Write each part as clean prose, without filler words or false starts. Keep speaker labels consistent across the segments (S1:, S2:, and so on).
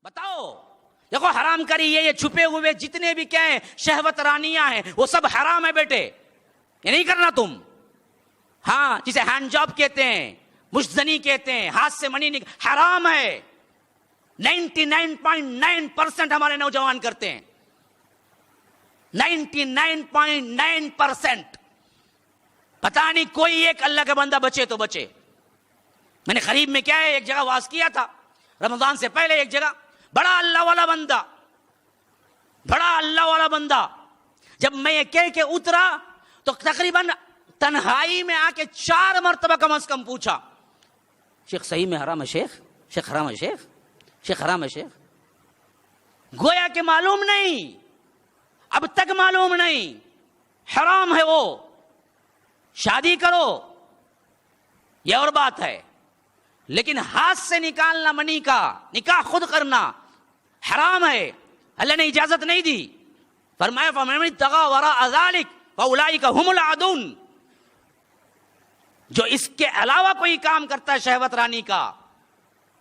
S1: بتاؤ دیکھو حرام کری یہ چھپے ہوئے جتنے بھی کیا ہیں شہوت رانیاں ہیں وہ سب حرام ہے بیٹے، یہ نہیں کرنا تم. ہاں جسے ہینڈ جاب کہتے ہیں، مشزنی کہتے ہیں، ہاتھ سے منی حرام ہے. 99.9% ہمارے نوجوان کرتے ہیں، 99.9%. پتہ نہیں کوئی ایک اللہ کا بندہ بچے تو بچے. میں نے قریب میں کیا ہے ایک جگہ واز کیا تھا رمضان سے پہلے، ایک جگہ بڑا اللہ والا بندہ جب میں یہ کہہ کے اترا تو تقریباً تنہائی میں آ کے 4 مرتبہ کم از کم پوچھا، شیخ صحیح میں حرام ہے شیخ؟ شیخ حرام ہے شیخ؟ شیخ حرام ہے شیخ؟ گویا کہ معلوم نہیں، اب تک معلوم نہیں حرام ہے. وہ شادی کرو یہ اور بات ہے، لیکن ہاتھ سے نکالنا منی کا نکاح خود کرنا حرام ہے. اللہ نے اجازت نہیں دی، فرمایا فَمَنِ ابْتَغَىٰ وَرَاءَ ذَلِكَ فَأُولَٰئِكَ هُمُ الْعَادُونَ. جو اس کے علاوہ کوئی کام کرتا ہے شہوت رانی کا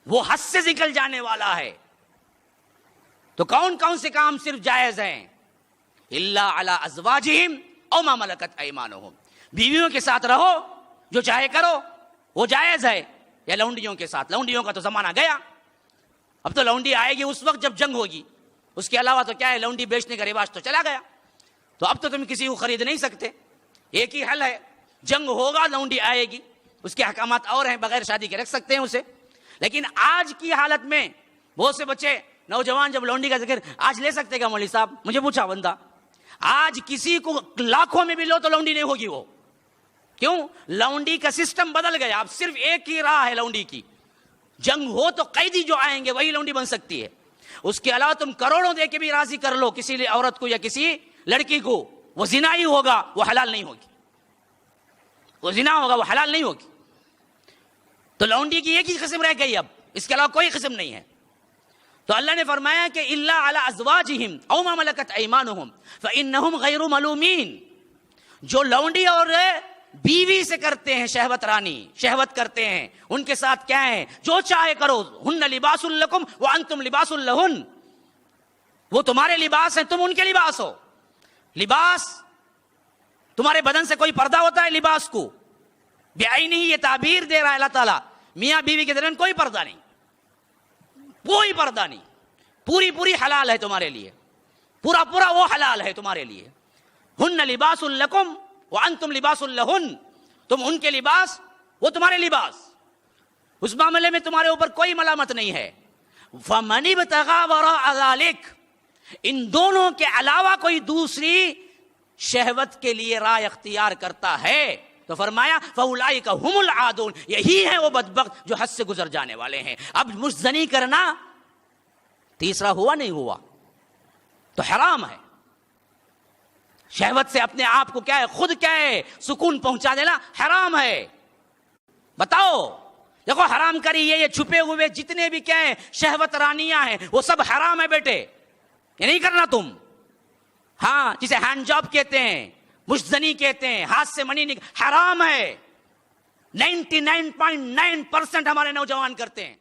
S1: وہ حد سے نکل جانے والا ہے. تو کون کون سے کام صرف جائز ہیں؟ إِلَّا عَلَىٰ أَزْوَاجِهِمْ أَوْ مَا مَلَكَتْ أَيْمَانُهُمْ. بیویوں کے ساتھ رہو جو چاہے کرو وہ جائز ہے، یا لونڈیوں کے ساتھ. لونڈیوں کا تو زمانہ گیا، اب تو لونڈی آئے گی اس وقت جب جنگ ہوگی. اس کے علاوہ تو کیا ہے، لونڈی بیچنے کا رواج تو چلا گیا. تو اب تو تم کسی کو خرید نہیں سکتے. ایک ہی حل ہے، جنگ ہوگا لونڈی آئے گی، اس کے احکامات اور ہیں، بغیر شادی کے رکھ سکتے ہیں اسے. لیکن آج کی حالت میں بہت سے بچے نوجوان جب لونڈی کا ذکر آج لے سکتے گا مولوی صاحب؟ مجھے پوچھا بندہ، آج کسی کو لاکھوں میں بھی لو تو لونڈی نہیں ہوگی. وہ کیوں؟ لونڈی کا سسٹم بدل گیا. اب صرف ایک ہی راہ ہے لونڈی کی، جنگ ہو تو قیدی جو آئیں گے وہی لونڈی بن سکتی ہے. اس کے علاوہ تم کروڑوں دے کے بھی راضی کر لو کسی عورت کو یا کسی لڑکی کو، وہ زنا ہی ہوگا، وہ حلال نہیں ہوگی. وہ زنا ہوگا، وہ حلال نہیں ہوگی. تو لونڈی کی ایک ہی قسم رہ گئی، اب اس کے علاوہ کوئی قسم نہیں ہے. تو اللہ نے فرمایا کہ إِلَّا عَلَىٰ أَزْوَاجِهِمْ أَوْ مَا مَلَكَتْ أَيْمَانُهُمْ فَإِنَّهُمْ غَيْرُ مَلُومِينَ. جو لونڈی اور بیوی سے کرتے ہیں شہوت رانی، شہوت کرتے ہیں، ان کے ساتھ کیا ہے، جو چاہے کرو. ہن لباس لکم وانتم لباس لہن. وہ تمہارے لباس ہیں، تم ان کے لباس ہو. لباس تمہارے بدن سے کوئی پردہ ہوتا ہے لباس کو؟ بعینہ یہ تعبیر دے رہا ہے اللہ تعالیٰ. میاں بیوی کے درمیان کوئی پردہ نہیں، کوئی پردہ نہیں. پوری حلال ہے تمہارے لیے، پورا وہ حلال ہے تمہارے لیے. ہن لباس لکم وانتم لباس لہن. تم ان کے لباس، وہ تمہارے لباس. اس معاملے میں تمہارے اوپر کوئی ملامت نہیں ہے. فَمَنِ ابْتَغَىٰ وَرَاءَ ذَلِكَ. ان دونوں کے علاوہ کوئی دوسری شہوت کے لیے رائے اختیار کرتا ہے تو فرمایا فَأُولَٰئِكَ هُمُ الْعَادُونَ. یہی ہے وہ بدبخت جو حد سے گزر جانے والے ہیں. اب مشزنی کرنا تیسرا ہوا نہیں ہوا تو حرام ہے. شہوت سے اپنے آپ کو کیا ہے، خود کیا ہے، سکون پہنچا دینا حرام ہے. بتاؤ دیکھو حرام کری یہ چھپے ہوئے جتنے بھی کیا ہیں شہوت رانیاں ہیں وہ سب حرام ہے بیٹے، یہ نہیں کرنا تم. ہاں جسے ہینڈ جاب کہتے ہیں، مشزنی کہتے ہیں، ہاتھ سے منی حرام ہے. 99.9% ہمارے نوجوان کرتے ہیں.